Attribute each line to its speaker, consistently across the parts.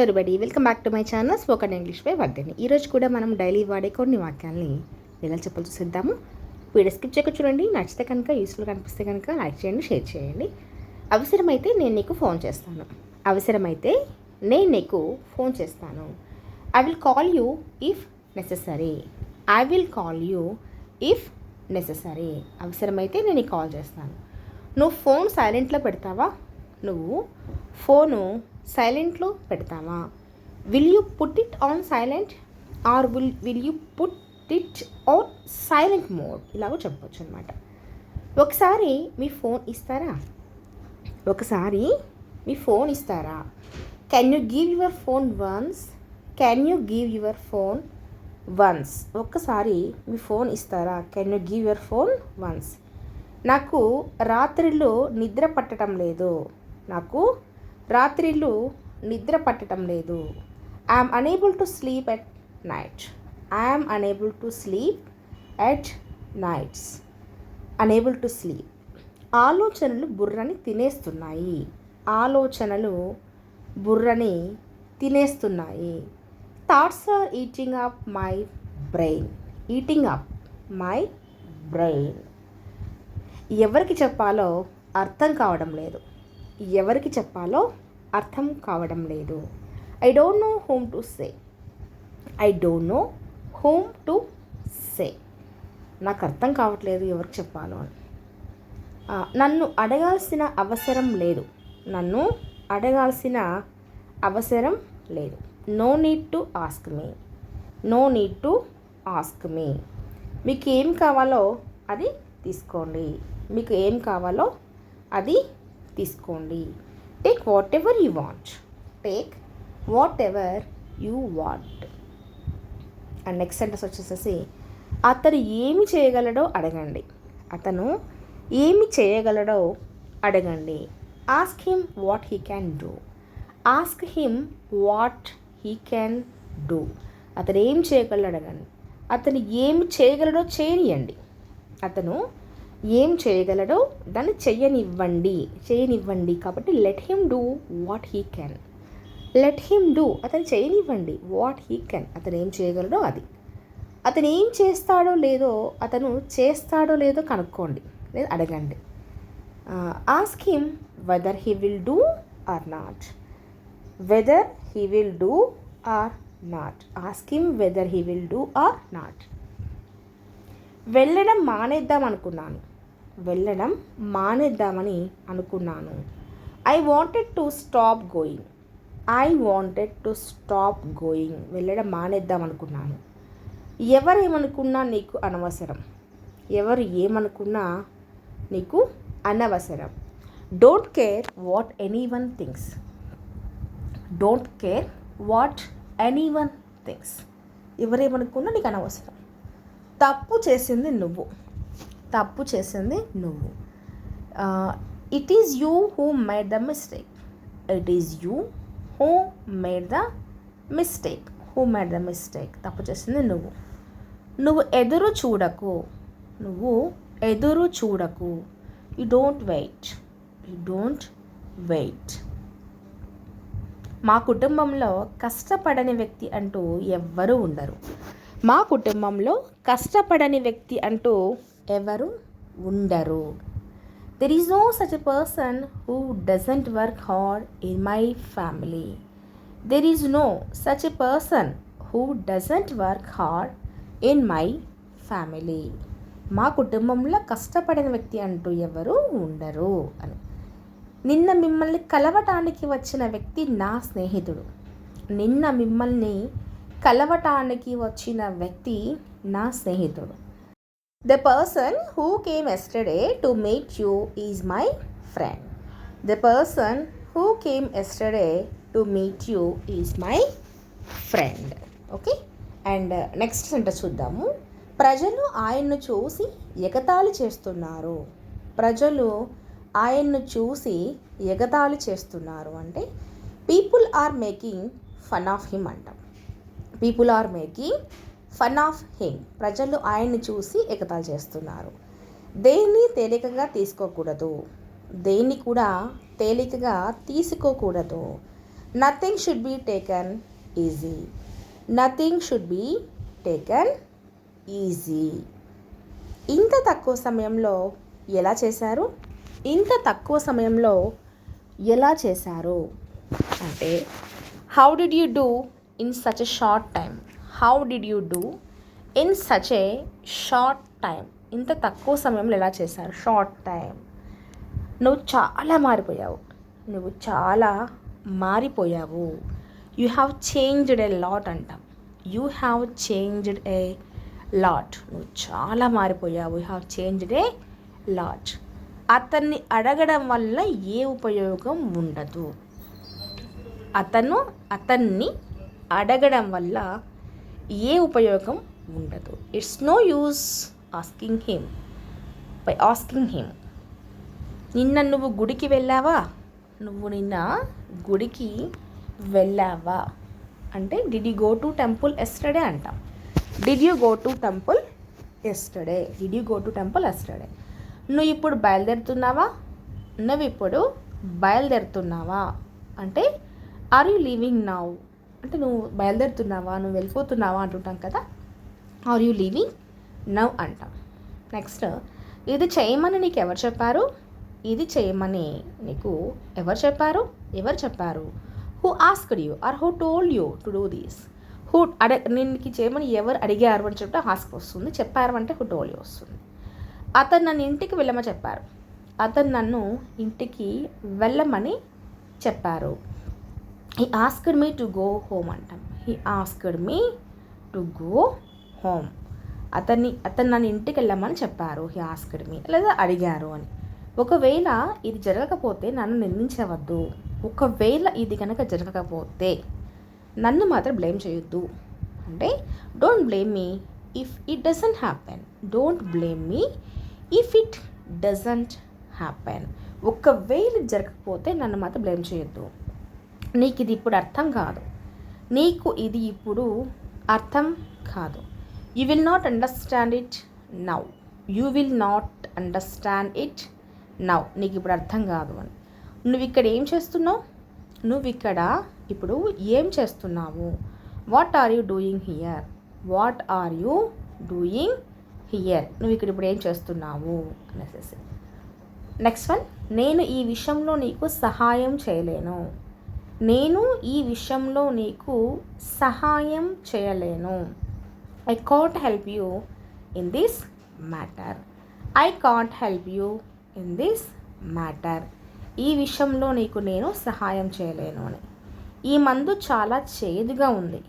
Speaker 1: Everybody welcome back to my channel spoken English by Vardhani. ఈరోజు కూడా మనం డైలీ వాడే కొన్ని వాక్యాలని ఎలా చెప్పాలో చూద్దాము. వీడియో స్కిప్ చేయక చూడండి. నచ్చితే కనుక యూస్ఫుల్ కనిపిస్తే కనుక లైక్ చేయండి, షేర్ చేయండి. అవసరమైతే నేను నీకు ఫోన్ చేస్తాను. అవసరమైతే నేను నీకు ఫోన్ చేస్తాను. I will call you if necessary. I will call you if necessary. అవసరమైతే నేను నీకు కాల్ చేస్తాను. నువ్వు ఫోన్ సైలెంట్లో పెడతావా? నువ్వు ఫోను సైలెంట్లో పెడతావా? Will you put it on silent or will you put it on silent mode? ఇలాగో చెప్పవచ్చు అనమాట. ఒకసారి మీ ఫోన్ ఇస్తారా? ఒకసారి మీ ఫోన్ ఇస్తారా? Can you give your phone once? Can you give your phone once? ఒక్కసారి మీ ఫోన్ ఇస్తారా? Can you give your phone once? నాకు రాత్రిళ్ళు నిద్ర పట్టడం లేదు. నాకు రాత్రిళ్ళు నిద్ర పట్టడం లేదు. I'm unable to sleep at night. I'm unable to sleep at nights. Unable to sleep. ఆలోచనలు బుర్రని తినేస్తున్నాయి. ఆలోచనలు బుర్రని తినేస్తున్నాయి. Thoughts are eating up my brain. Eating up my brain. ఎవరికి చెప్పాలో అర్థం కావడం లేదు. ఎవరికి చెప్పాలో అర్థం కావడం లేదు. I don't know whom to say. I don't know whom to say. నాకు అర్థం కావట్లేదు ఎవరికి చెప్పాలో అని. నన్ను అడగాల్సిన అవసరం లేదు. నన్ను అడగాల్సిన అవసరం లేదు. No need to ask me. No need to ask me. మీకు ఏం కావాలో అది తీసుకోండి. మీకు ఏం కావాలో అది తీసుకోండి. Take what ever you want. Take what ever you want. And next sentence వచ్చేసేసి అతను ఏమి చేయగలడో అడగండి. అతను ఏమి చేయగలడో అడగండి. Ask him what he can do. Ask him what he can do. అతను ఏం చేయగలడో అడగండి. అతను ఏమి చేయగలడో చేయనియండి. అతను ఏం చేయగలడో దాన్ని చేయనివ్వండి. కాబట్టి let him do what he can. Let him do. అతను చేయనివ్వండి. What he can. అతను ఏం చేయగలడో అది. అతను ఏం చేస్తాడో లేదో అతను చేస్తాడో లేదో కనుక్కోండి లేదా అడగండి. Ask him whether he will do or not. Whether he will do or not. Ask him whether he will do or not. వెళ్ళడం మానేద్దామని అనుకున్నాను. I wanted to stop going. I wanted to stop going. వెళ్ళడం మానేద్దాం అనుకున్నాను. ఎవరేమనుకున్నా నీకు అనవసరం. ఎవరు ఏమనుకున్నా నీకు అనవసరం. Don't care what anyone thinks. Don't care what anyone thinks. ఎవరేమనుకున్నా నీకు అనవసరం. తప్పు చేసింది నువ్వు. తప్పు చేసింది నువ్వు. It is you who made the mistake. It is you who made the mistake. Who made the mistake. తప్పు చేసింది నువ్వు. నువ్వు ఎదురు చూడకు. నువ్వు ఎదురు చూడకు. You don't wait. You don't wait. మా కుటుంబంలో కష్టపడని వ్యక్తి అంటూ ఎవ్వరూ ఉండరు. మా కుటుంబంలో కష్టపడని వ్యక్తి అంటూ ఎవరు ఉండరు. There is no such a person who doesn't work hard in my family. There is no such a person who doesn't work hard in my family. మా కుటుంబంలో కష్టపడని వ్యక్తి అంటూ ఎవరు ఉండరు అని. నిన్న మిమ్మల్ని కలవటానికి వచ్చిన వ్యక్తి నా స్నేహితుడు. నిన్న మిమ్మల్ని కలవటానికి వచ్చిన వ్యక్తి నా స్నేహితుడు. The person who came yesterday to meet you is my friend. The person who came yesterday to meet you is my friend. Okay. And next sentence చూద్దాము. ప్రజలు ఆయన్ను చూసి ఎగతాళి చేస్తున్నారు. ప్రజలు ఆయన్ను చూసి ఎగతాళి చేస్తున్నారు అంటే people are making fun of him అంటాం. People are making fun of him. ప్రజలు ఆయన్ని చూసి ఎగతాళి చేస్తున్నారు. దేన్ని తేలికగా తీసుకోకూడదు. దేన్ని కూడా తేలికగా తీసుకోకూడదు. Nothing should be taken easy. Nothing should be taken easy. ఇంత తక్కువ సమయంలో ఎలా చేశారు? ఇంత తక్కువ సమయంలో ఎలా చేశారు అంటే how did you do in such a short time. How did you do in such a short time. ఇంత తక్కువ సమయంలో ఎలా చేశారు? Short time. నువ్వు చాలా మారిపోయావు. నువ్వు చాలా మారిపోయావు. You have changed a lot అంటాం. You have changed a lot. నువ్వు చాలా మారిపోయావు. You have changed a lot. అతన్ని అడగడం వల్ల ఏ ఉపయోగం ఉండదు. అతన్ని అడగడం వల్ల ఏ ఉపయోగం ఉండదు. It's no use asking him by asking him. నిన్న నువ్వు గుడికి వెళ్ళావా? నువ్వు నిన్న గుడికి వెళ్ళావా అంటే did you go to temple yesterday అంటాం. Did you go to temple yesterday. Did you go to temple yesterday. నువ్వు ఇప్పుడు బయలుదేరుతున్నావా? నువ్వు ఇప్పుడు బయలుదేరుతున్నావా అంటే ఆర్ యూ లీవింగ్ నౌ అంటే నువ్వు బయలుదేరుతున్నావా, నువ్వు వెళ్ళిపోతున్నావా అంటుంటాం కదా. ఆర్ యూ లీవింగ్ నౌ అంటాం. నెక్స్ట్, ఇది చేయమని నీకు ఎవరు చెప్పారు? ఇది చేయమని నీకు ఎవరు చెప్పారు? ఎవరు చెప్పారు? Who asked you or who told you to do this. Who నీకు చేయమని ఎవరు అడిగారు అని చెప్తే ఆస్క్ వస్తుంది. చెప్పారు అంటే హూ టోల్డ్ యూ వస్తుంది. అతను నన్ను ఇంటికి వెళ్ళమని చెప్పారు. అతను నన్ను ఇంటికి వెళ్ళమని చెప్పారు. He asked me to go home అంటాం. He asked me to go home. అతను నన్ను ఇంటికి వెళ్ళమని చెప్పారు. హీ ఆస్క్డ్ మీ లేదా అడిగారు అని. ఒకవేళ ఇది జరగకపోతే నన్ను నిందించవద్దు. ఒకవేళ ఇది కనుక జరగకపోతే నన్ను మాత్రం బ్లేమ్ చేయొద్దు. అంటే don't blame me if it doesn't happen. Don't blame me if it doesn't happen. ఒకవేళ జరగకపోతే నన్ను మాత్రం బ్లేమ్ చేయొద్దు. నీకు ఇది ఇప్పుడు అర్థం కాదు. నీకు ఇది ఇప్పుడు అర్థం కాదు. You will not understand it now. You will not understand it now. నీకు ఇప్పుడు అర్థం కాదు అని. నువ్వు ఇక్కడ ఏం చేస్తున్నావు? నువ్వు ఇక్కడ ఇప్పుడు ఏం చేస్తున్నావు? What are you doing here? What are you doing here. నువ్వు ఇక్కడ ఇప్పుడు ఏం చేస్తున్నావు అనేసి. నెక్స్ట్ వన్, నేను ఈ విషయంలో నీకు సహాయం చేయలేను. నేను ఈ విషయంలో నీకు సహాయం చేయలేను. I can't help you in this matter. I can't help you in this matter. ఈ విషయంలో నీకు నేను సహాయం చేయలేను అని. ఈ మందు చాలా చేదుగా ఉంది.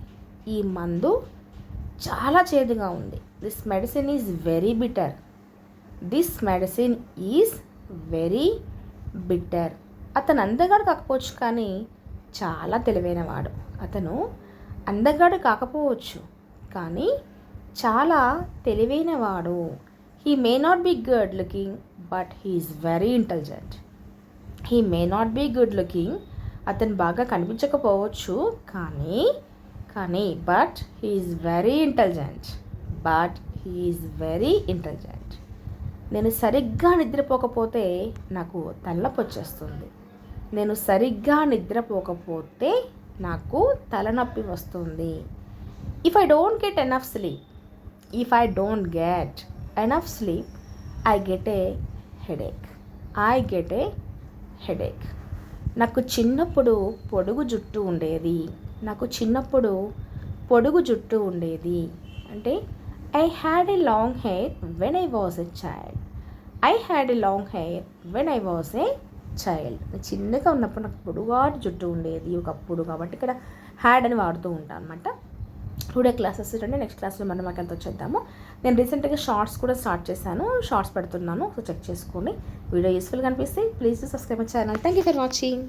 Speaker 1: ఈ మందు చాలా చేదుగా ఉంది. This medicine is very bitter. This medicine is very bitter. అతను అందగాడు కాకపోవచ్చు కానీ చాలా తెలివైనవాడు. అతను అందగాడు కాకపోవచ్చు కానీ చాలా తెలివైనవాడు. He may not be good looking but he is very intelligent. He may not be good looking. అతను బాగా కనిపించకపోవచ్చు కానీ but he is very intelligent. But he is very intelligent. నేను సరిగ్గా నిద్రపోకపోతే నాకు తలనొప్పి వచ్చేస్తుంది. నేను సరిగ్గా నిద్రపోకపోతే నాకు తలనొప్పి వస్తుంది. If I don't get enough sleep. If I don't get enough sleep I get a headache. I get a headache. నాకు చిన్నప్పుడు పొడుగు జుట్టు ఉండేది. నాకు చిన్నప్పుడు పొడుగు జుట్టు ఉండేది అంటే I had a long hair when I was a child. I had a long hair when I was a child. చిన్నగా ఉన్నప్పుడు నాకు పొడుగాటి జుట్టు ఉండేది ఒకప్పుడు, కాబట్టి ఇక్కడ హ్యాడ్ అని వాడుతూ ఉంటాను అనమాట. టుడే క్లాసెస్ అంటే నెక్స్ట్ క్లాస్లో మనం మాకు ఎంత వచ్చేద్దాము. నేను రీసెంట్గా షార్ట్స్ కూడా స్టార్ట్ చేశాను. షార్ట్స్ పెడుతున్నాను, సో చెక్ చేసుకోండి. వీడియో యూస్ఫుల్గా అనిపిస్తే please subscribe my channel. Thank you for watching.